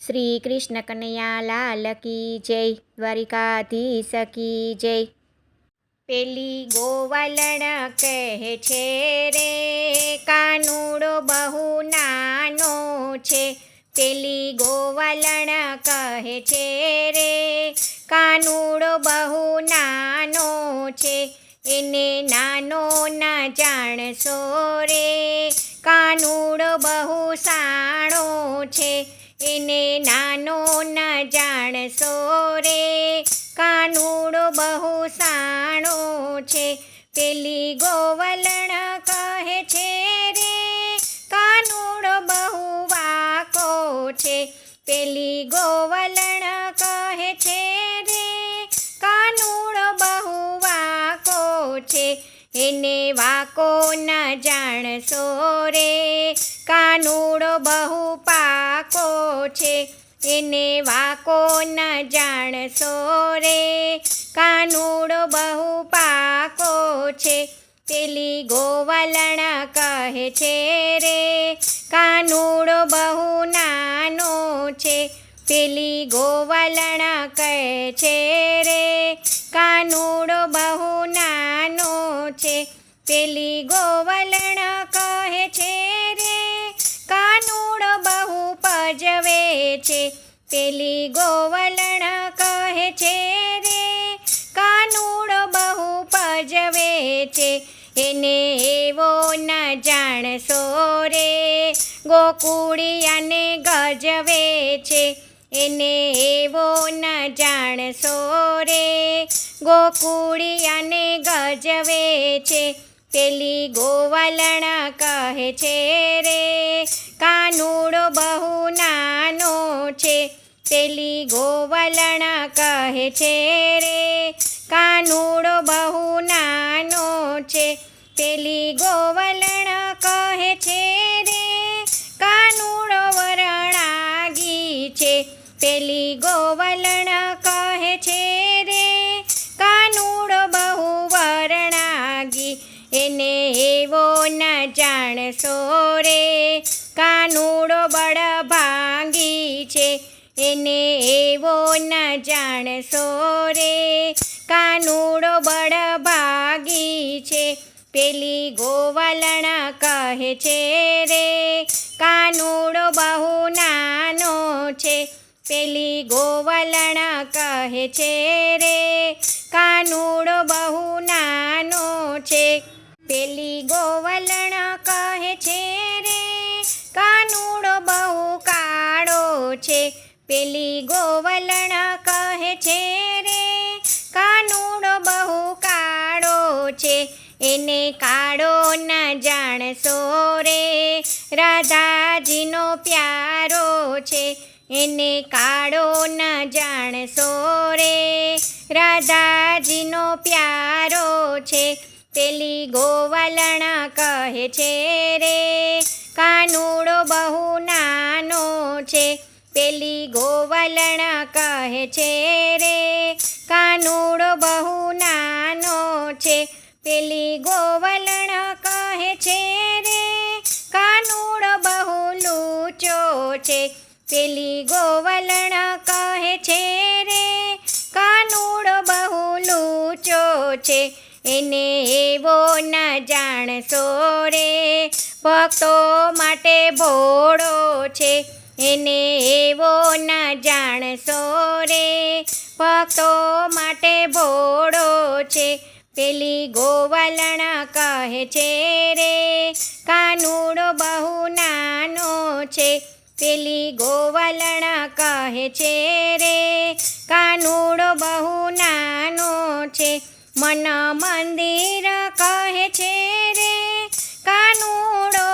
શ્રી કૃષ્ણ કનૈયા લાલ કી જય, દ્વારિકાધીશ કી જય. પેલી ગોવાલણ કહે છે રે, કાનુડો બહુ નાનો છે. પેલી ગોવાલણ કહે છે રે, કાનુડો બહુ નાનો છે. એને નાનો ન જાણશો રે, કાનુડો બહુ સાણો છે. એને નાનો ન જાણશો રે, કાનુડો બહુ સાણો છે. પેલી ગોવલણ કહે છે રે, કાનુડો બહુ વાકો છે. પેલી ગોવલણ કહે છે રે, કાનુડો બહુ વાકો છે. એને વાકો ન જાણશો રે, કાનુડો બહુ પાકો છે. એને વાકો ન જાણશો રે, કાનુડો બહુ પાકો છે. પેલી ગોવાલણ કહે છે રે, કાનુડો બહુ નાનો છે. પેલી ગોવાલણ કહે છે રે, કાનુડો બહુ નાનો છે. પેલી ગોવાલણ કહે છે રે, કાનુડો બહુ પજવે છે. પેલી ગોવાલણ કહે છે રે, કાનુડો બહુ પજવે છે. એને એવો ન જાણશો રે, ગોકુળિયાને ગજવે છે. એને એવો ન જાણશો રે, ગોકુળિયાને ગજવે છે. પેલી ગોવાલણ કહે છે રે, કાનુડો બહુ નાનો છે. પેલી ગોવાલણ કહે છે રે, કાનુડો બહુ નાનો છે. પેલી ગોવાલણ કહે છે રે, કાનુડો વરણાગી છે. પેલી ગોવાલણ કહે છે રે, કાનુડો બહુ વરણાગી. એને એવો ન જાણશો રે, કાનુડો બળભાંગી છે. એને એવો ન જાણશો રે, કાનુડો બળભાગી છે. પેલી ગોવાલણ કહે છે રે, કાનુડો બહુ નાનો છે. પેલી ગોવાલણ કહે છે રે, કાનુડો બહુ નાનો છે. પેલી ગોવાલણ કહે છે રે, કાનુડો બહુ કાળો છે. પેલી ગોવાલણ કહે છે રે, કાનુડો બહુ કાળો છે. એને કાળો ન જાણશો રે, રાધાજીનો પ્યારો છે. એને કાળો ન જાણશો રે, રાધાજીનો પ્યારો છે. પેલી ગોવાલણ કહે છે રે, કાનુડો બહુ નાનો છે. પેલી ગોવાલણ કહે છે રે, કાનુડો બહુ નાનો છે. પેલી ગોવાલણ કહે છે રે, કાનુડો બહુ લૂચો છે. પેલી ગોવાલણ કહે છે રે, કાનુડો બહુ લૂચો છે. એને એવો ન જાણશો રે, ભક્તો માટે ભોળો છે. એને એવો ન જાણશો રે, ભક્તો માટે ભોળો છે. પેલી ગોવાલણ કહે છે રે, કાનુડો બહુ નાનો છે. પેલી ગોવાલણ કહે છે રે, કાનુડો બહુ નાનો છે. મન મંદિર કહે છે રે, કાનુડો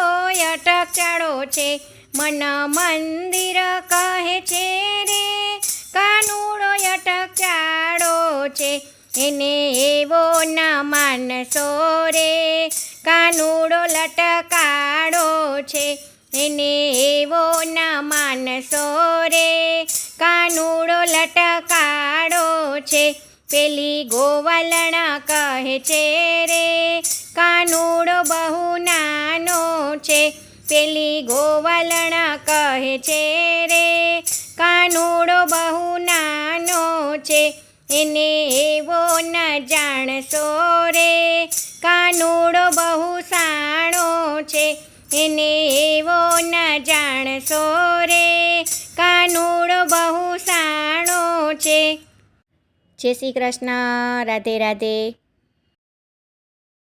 અટકચાળો છે. મન મંદિર કહે છે રે, કાનુડો અટકચાળો છે. એને એવો ન માનશો રે, કાનુડો લટકાળો છે. એને એવો ન માનશો રે, કાનુડો લટકાળો છે. પેલી ગોવાલણ કહે છે રે, કાનુડો બહુ નાનો છે. પેલી ગોવાલણ કહે છે રે, છે, એને એવો ન જાણશો રે. કાનુડો બહુ સાણો છે, એને એવો ન જાણશો રે. કાનુડો બહુ સાણો છે. જય શ્રી કૃષ્ણ. રાધે રાધે.